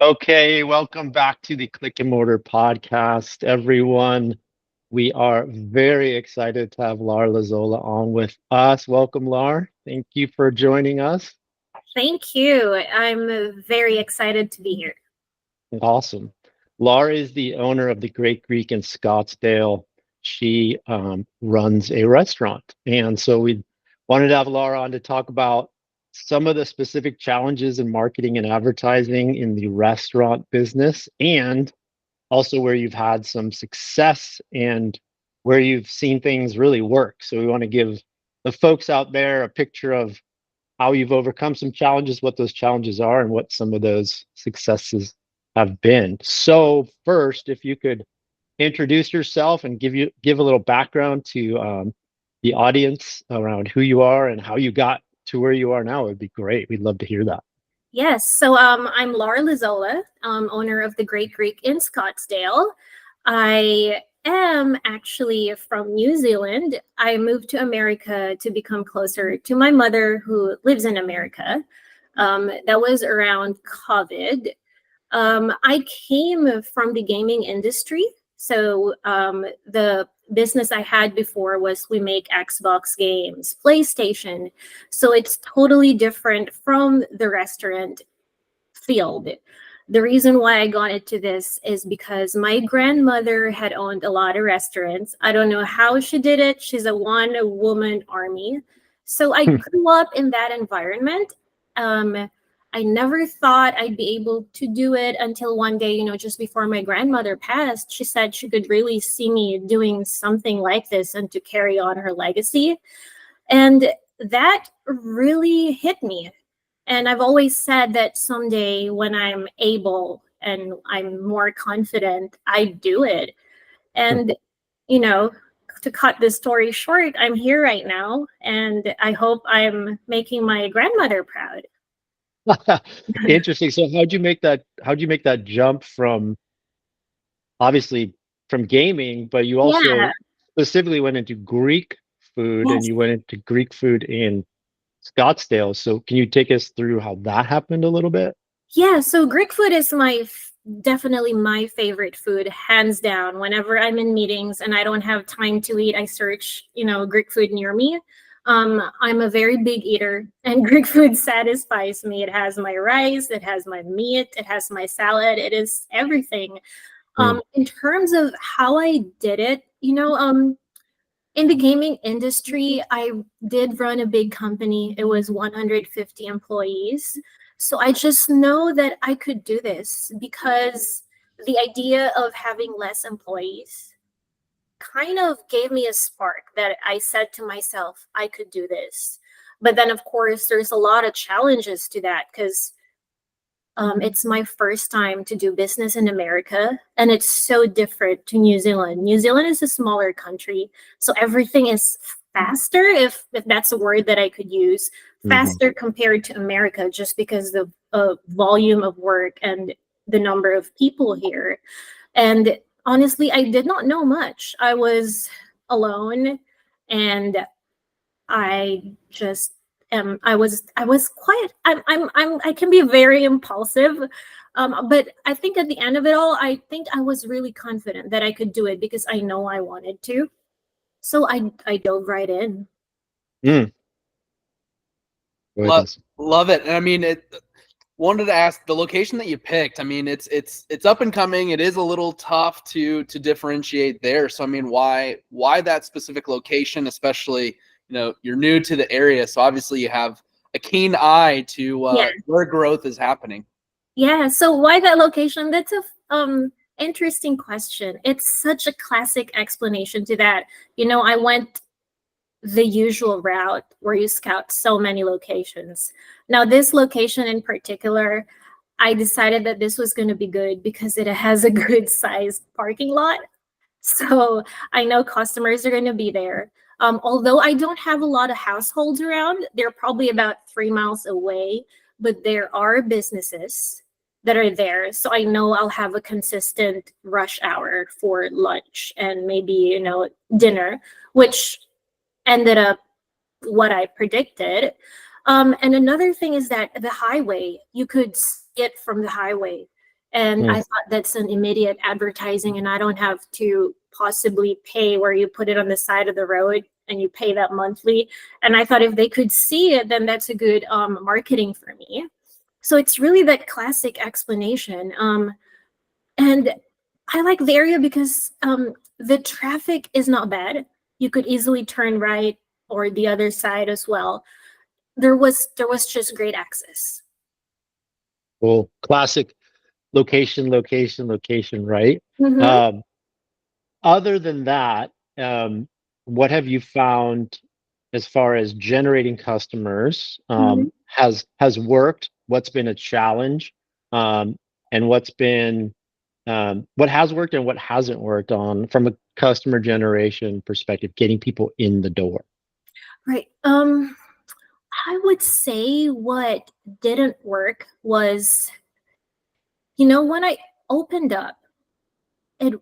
Okay, welcome back to the Click and Mortar podcast, everyone. We are very excited to have Lar Lazola on with us. Welcome, Lar. Thank you for joining us. Thank you. I'm very excited to be here. Awesome. Lar is the owner of the Great Greek in Scottsdale. She runs a restaurant. And so we wanted to have Lar on to talk about some of the specific challenges in marketing and advertising in the restaurant business and also where you've had some success and where you've seen things really work. So we want to give the folks out there a picture of how you've overcome some challenges, what those challenges are, and what some of those successes have been. So first, if you could introduce yourself and give a little background to the audience around who you are and how you got to where you are now, it would be great. We'd love to hear that. Yes, I'm Laura Lazola, owner of the Great Greek in Scottsdale. I am actually from New Zealand. I moved to America to become closer to my mother, who lives in America. That was around COVID. I came from the gaming industry. So the business I had before was we make Xbox games, PlayStation. So it's totally different from the restaurant field. The reason why I got into this is because my grandmother had owned a lot of restaurants. I don't know how she did it. She's a one-woman army. So I grew up in that environment. I never thought I'd be able to do it until one day, just before my grandmother passed, she said she could really see me doing something like this and to carry on her legacy. And that really hit me. And I've always said that someday when I'm able and I'm more confident, I do it. And, you know, to cut this story short, I'm here right now, and I hope I'm making my grandmother proud. Interesting. So how'd you make that jump from obviously from gaming, but you Yeah. also specifically went into Greek food and Yes. you went into Greek food in Scottsdale. So can you take us through how that happened a little bit? Yeah. So Greek food is definitely my favorite food, hands down. Whenever I'm in meetings and I don't have time to eat, I search, Greek food near me. I'm a very big eater, and Greek food satisfies me. It has my rice, it has my meat, it has my salad, it is everything. Mm, In terms of how I did it, in the gaming industry, I did run a big company. It was 150 employees. So I just know that I could do this because the idea of having less employees kind of gave me a spark that I said to myself, I could do this. But then, of course, there's a lot of challenges to that because it's my first time to do business in America, and it's so different to New Zealand. New Zealand is a smaller country, so everything is faster, if that's a word that I could use, mhm. faster compared to America, just because the volume of work and the number of people here. And honestly, I did not know much. I was alone, and I just I was quite I can be very impulsive. But I think at the end of it all, I think I was really confident that I could do it because I know I wanted to. So I dove right in. Mm, Love goodness. love it. And I mean, it wanted to ask the location that you picked. I mean, it's up and coming. It is a little tough to differentiate there. So I mean, why that specific location, especially, you're new to the area, so obviously you have a keen eye to Yeah. where growth is happening. Yeah. So why that location? That's a interesting question. It's such a classic explanation to that. I went the usual route where you scout so many locations. Now, this location in particular, I decided that this was going to be good because it has a good sized parking lot. So I know customers are going to be there. Although I don't have a lot of households around, they're probably about 3 miles away, but there are businesses that are there. So I know I'll have a consistent rush hour for lunch and maybe, dinner, which ended up what I predicted. And another thing is that the highway, you could see it from the highway. And I Mm. thought that's an immediate advertising, and I don't have to possibly pay where you put it on the side of the road and you pay that monthly. And I thought if they could see it, then that's a good marketing for me. So it's really that classic explanation. And I like the area because the traffic is not bad. You could easily turn right or the other side as well. There was just great access. Cool. Classic location, location, location, right? Mm-hmm. Um, Other than that, what have you found as far as generating customers Mm-hmm. has worked? What's been a challenge? And what has worked and what hasn't worked on from a customer generation perspective, getting people in the door? Right. I would say what didn't work was, when I opened up, it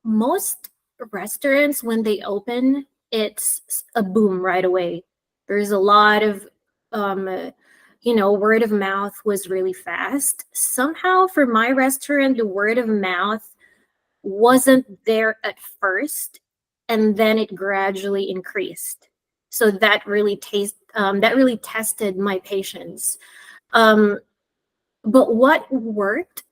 most restaurants when they open, it's a boom right away. There's a lot of word of mouth was really fast. Somehow for my restaurant, the word of mouth wasn't there at first, and then it gradually increased. So that really tested my patience. Um, but what worked,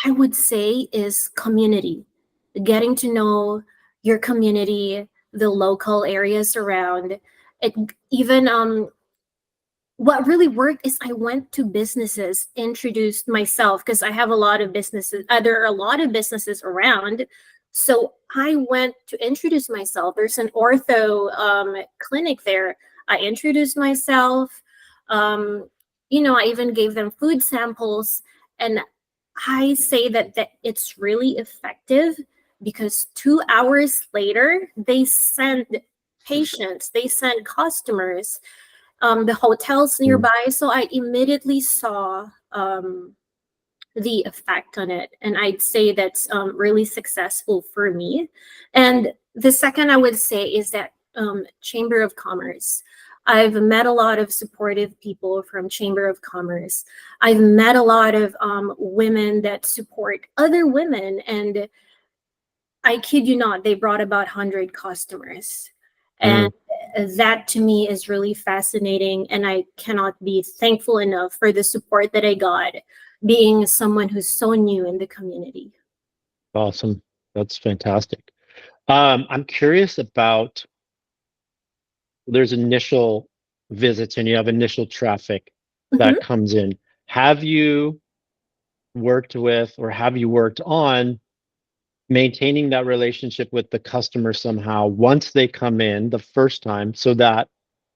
I would say, is community. Getting to know your community, the local areas around. It even what really worked is I went to businesses, introduced myself because I have a lot of businesses. There are a lot of businesses around. So I went to introduce myself. There's an ortho clinic there. I introduced myself. Um, I even gave them food samples. And I say that it's really effective because 2 hours later, they send patients, they send customers, the hotels Mm. nearby. So I immediately saw the effect on it. And I'd say that's really successful for me. And the second I would say is that Chamber of Commerce. I've met a lot of supportive people from Chamber of Commerce. I've met a lot of women that support other women. And I kid you not, they brought about 100 customers. And Mm. that to me is really fascinating. And I cannot be thankful enough for the support that I got being someone who's so new in the community. Awesome. That's fantastic. I'm curious about there's initial visits and you have initial traffic Mhm. that comes in. Have you worked with or have you worked on maintaining that relationship with the customer somehow once they come in the first time so that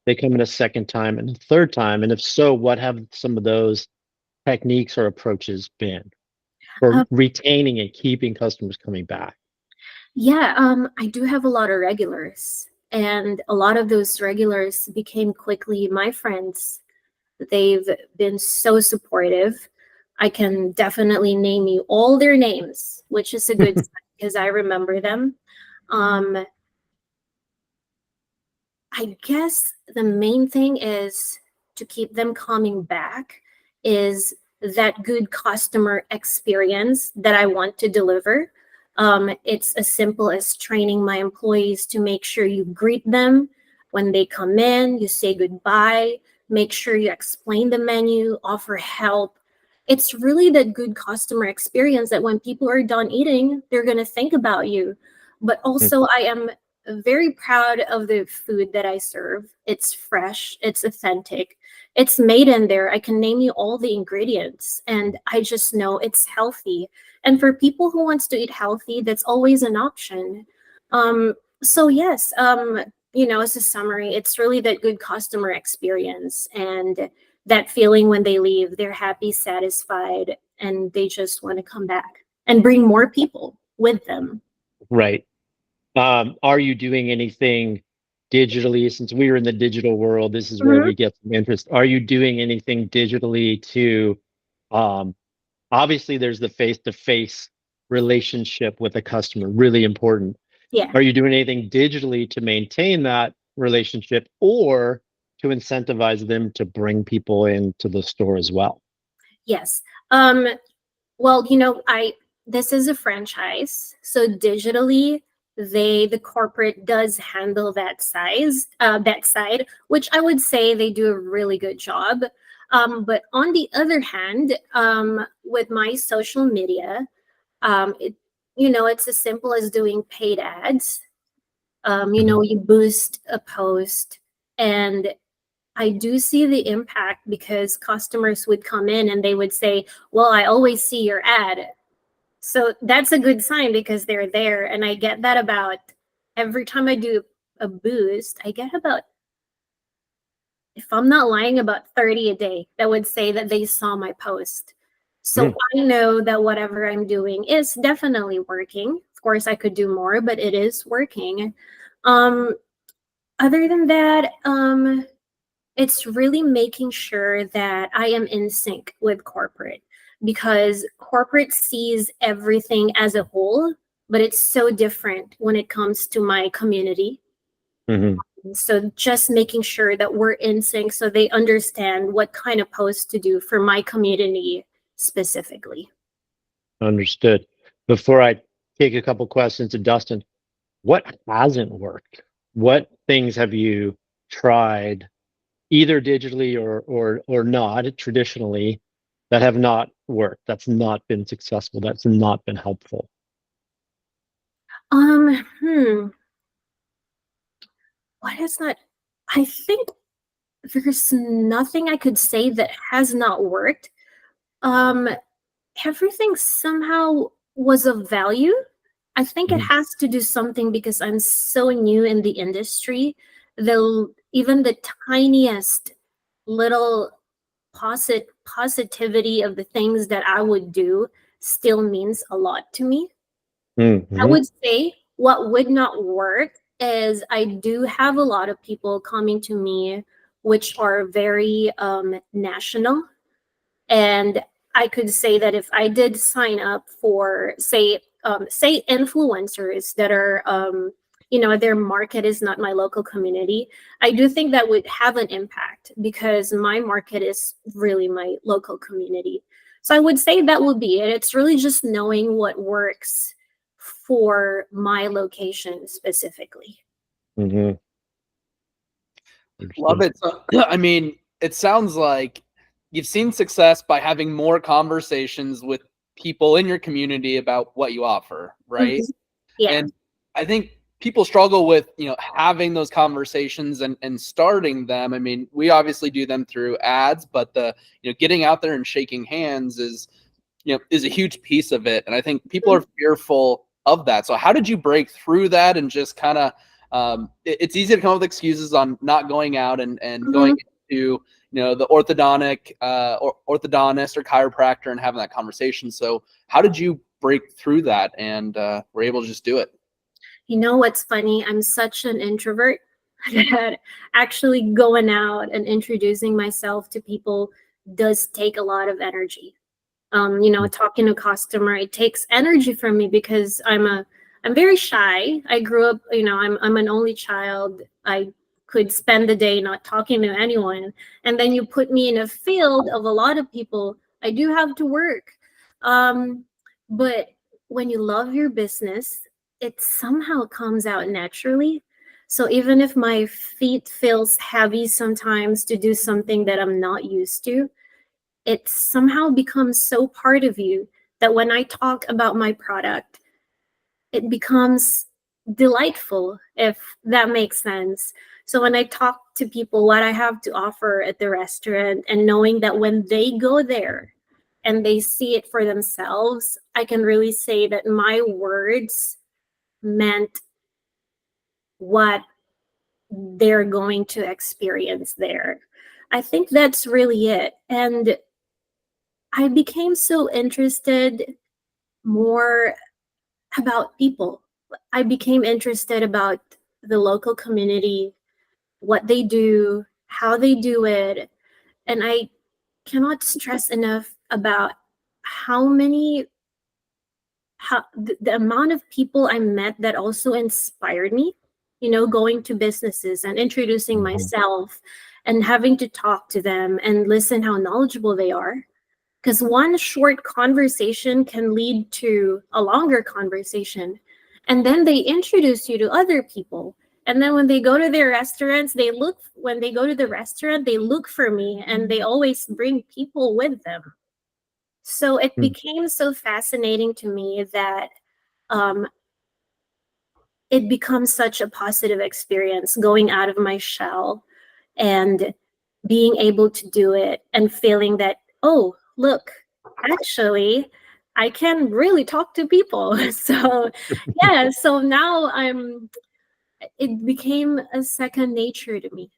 they come in a second time and a third time? And if so, what have some of those techniques or approaches been for Um, retaining and keeping customers coming back? yeah, I do have a lot of regulars, and a lot of those regulars became quickly my friends. They've been so supportive. I can definitely name you all their names, which is a good sign because I remember them. Um, I guess the main thing is to keep them coming back is that good customer experience that I want to deliver. It's as simple as training my employees to make sure you greet them when they come in, you say goodbye, make sure you explain the menu, offer help. It's really that good customer experience that when people are done eating, they're going to think about you. But also, I am very proud of the food that I serve. It's fresh, it's authentic, it's made in there. I can name you all the ingredients, and I just know it's healthy. And for people who wants to eat healthy, that's always an option. So yes, as a summary, it's really that good customer experience and that feeling when they leave, they're happy, satisfied, and they just want to come back and bring more people with them. Right. Are you doing anything digitally? Since we are in the digital world, this is where Mhm. we get some interest. Are you doing anything digitally to, um, obviously, there's the face-to-face relationship with a customer, really important. Yeah. Are you doing anything digitally to maintain that relationship or to incentivize them to bring people into the store as well? Yes. Um, Well, this is a franchise, so digitally, the corporate does handle that side, which I would say they do a really good job. But on the other hand, with my social media, it it's as simple as doing paid ads. Mhm. You boost a post, and I do see the impact because customers would come in and they would say, "Well, I always see your ad." So that's a good sign because they're there. And I get that about every time I do a boost, I get about, if I'm not lying, about 30 a day that would say that they saw my post. So Mm. I know that whatever I'm doing is definitely working. Of course, I could do more, but it is working. Um, Other than that, it's really making sure that I am in sync with corporate, because corporate sees everything as a whole, but it's so different when it comes to my community. Mhm. So just making sure that we're in sync so they understand what kind of post to do for my community specifically. Understood. Before I take a couple questions to Dustin, what hasn't worked? What things have you tried, either digitally or not traditionally, that have not worked? That's not been successful. That's not been helpful. Um, hmm, what is that? I think there's nothing I could say that has not worked. Um, Everything somehow was of value. I think it Mhm. has to do something because I'm so new in the industry. Even the tiniest little positivity of the things that I would do still means a lot to me. I Mhm. would say what would not work is I do have a lot of people coming to me which are very national, and I could say that if I did sign up for, say influencers that are, their market is not my local community, I do think that would have an impact because my market is really my local community. So I would say that would be it. It's really just knowing what works for my location specifically. Mhm. Love Understood. it. So, I mean, it sounds like you've seen success by having more conversations with people in your community about what you offer, right? Mhm. Yeah. And I think people struggle with, having those conversations and starting them. I mean, we obviously do them through ads, but getting out there and shaking hands is a huge piece of it. And I think people are fearful of that. So how did you break through that and just kind of it's easy to come up with excuses on not going out and going Mhm. to the orthodontist or chiropractor and having that conversation. So how did you break through that and were able to just do it? You know what's funny? I'm such an introvert that actually going out and introducing myself to people does take a lot of energy. Talking to a customer, it takes energy from me because I'm very shy. I grew up, I'm an only child. I could spend the day not talking to anyone. And then you put me in a field of a lot of people, I do have to work. Um, but when you love your business, it somehow comes out naturally. So even if my feet feels heavy sometimes to do something that I'm not used to, it somehow becomes so part of you that when I talk about my product, it becomes delightful, if that makes sense. So when I talk to people what I have to offer at the restaurant, and knowing that when they go there and they see it for themselves, I can really say that my words meant what they're going to experience there. I think that's really it. And I became so interested more about people. I became interested about the local community, what they do, how they do it. And I cannot stress enough about how many, the amount of people I met that also inspired me, going to businesses and introducing Mhm. myself and having to talk to them and listen how knowledgeable they are. because one short conversation can lead to a longer conversation, and then they introduce you to other people, and then when they go to their restaurants, when they go to the restaurant, they look for me, and they always bring people with them. So it Hmm. became so fascinating to me that um, it becomes such a positive experience going out of my shell and being able to do it and feeling that, oh, look, actually, I can really talk to people. So, yeah, so now it became a second nature to me.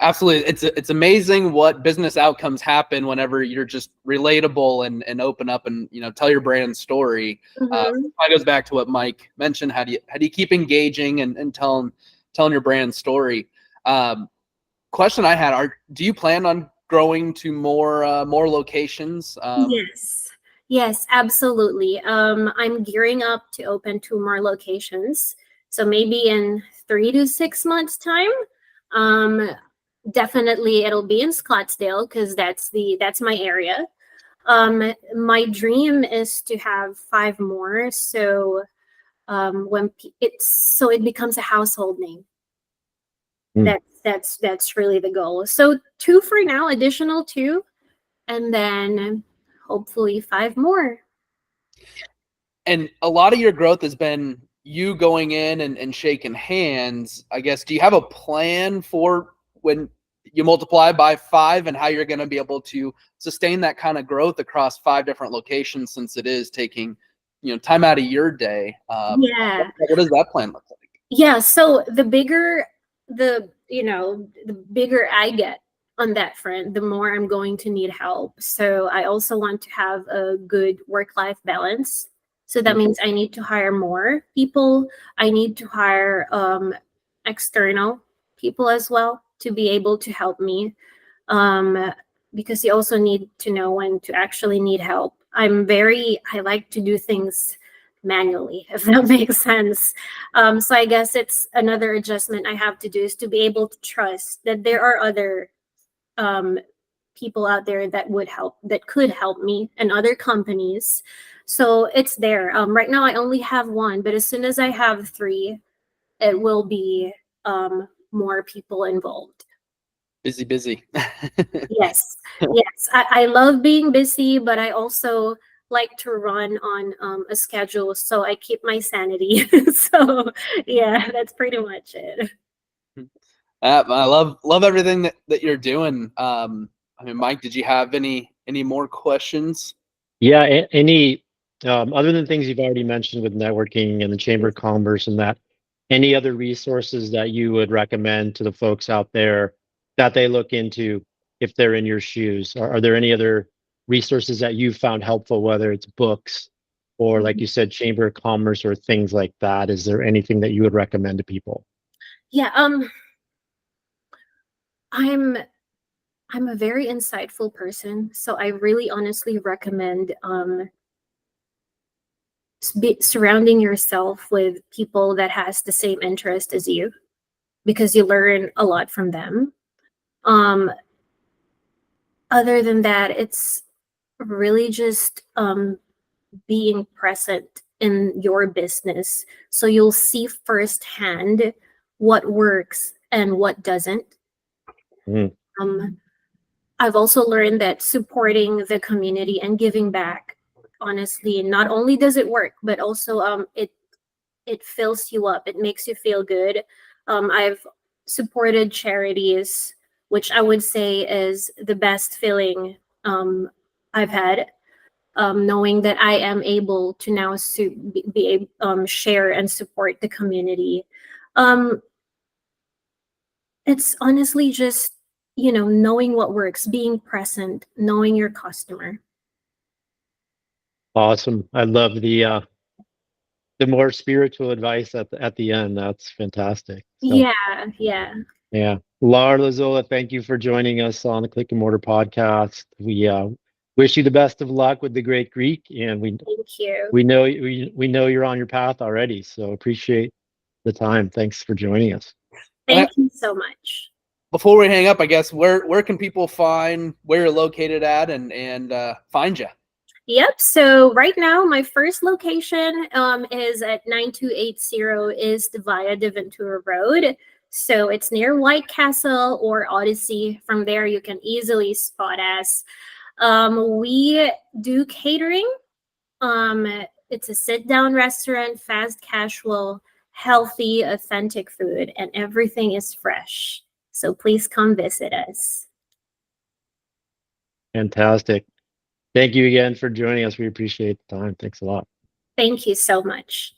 Absolutely. It's amazing what business outcomes happen whenever you're just relatable and open up and, you know, tell your brand story. Mhm. That goes back to what Mike mentioned. How do you keep engaging and telling your brand story? Question I had do you plan on growing to more locations? Yes, absolutely. I'm gearing up to open 2 more locations. So maybe in 3 to 6 months' time. Um, Definitely it'll be in Scottsdale because that's my area. My dream is to have 5 more. So it becomes a household name. Hmm. That's really the goal. So 2 for now, additional 2, and then hopefully 5 more. And a lot of your growth has been you going in and shaking hands. I guess, do you have a plan for when you multiply by 5 and how you're going to be able to sustain that kind of growth across 5 different locations, since it is taking, you know, time out of your day? Yeah. What does that plan look like? Yeah, so the bigger I get on that front, the more I'm going to need help. So I also want to have a good work-life balance. So that means I need to hire more people. I need to hire external people as well to be able to help me. Um, because you also need to know when to actually need help. I like to do things manually, if that makes sense. So I guess it's another adjustment I have to do is to be able to trust that there are other um, people out there that could help me, and other companies. So it's there. Right now, I only have one, but as soon as I have 3, it will be more people involved. Busy. Yes, yes. I love being busy, but I also like to run on a schedule so I keep my sanity. So yeah, that's pretty much it. I love everything that you're doing. I mean, Mike, did you have any more questions? Yeah, any other than things you've already mentioned with networking and the Chamber of Commerce and that, any other resources that you would recommend to the folks out there that they look into if they're in your shoes? Are there any other resources that you've found helpful, whether it's books or, like you said, Chamber of Commerce or things like that? Is there anything that you would recommend to people? Yeah, I'm I'm a very insightful person, so I really honestly recommend surrounding yourself with people that has the same interest as you, because you learn a lot from them. Um, Other than that, it's really just being present in your business so you'll see firsthand what works and what doesn't. Mm. Um, I've also learned that supporting the community and giving back, honestly, not only does it work, but also it fills you up. It makes you feel good. I've supported charities, which I would say is the best feeling I've had. Knowing that I am able to now share and support the community. Um, it's honestly just knowing what works, being present, knowing your customer. Awesome. I love the more spiritual advice at the end. That's fantastic. So Yeah, yeah. yeah. Laura Lazola, thank you for joining us on the Click and Mortar podcast. We wish you the best of luck with the Great Greek, and Thank you. we know you're on your path already. So appreciate the time. Thanks for joining us. And Thank you so much. before we hang up, I guess where can people find where you're located at and find you? Yep. So right now, my first location is at 9280 East Via de Ventura Road. So it's near White Castle or Odyssey. From there, you can easily spot us. We do catering. It's a sit-down restaurant, fast casual, healthy, authentic food, and everything is fresh. So please come visit us. Fantastic. Thank you again for joining us. We appreciate the time. Thanks a lot. Thank you so much.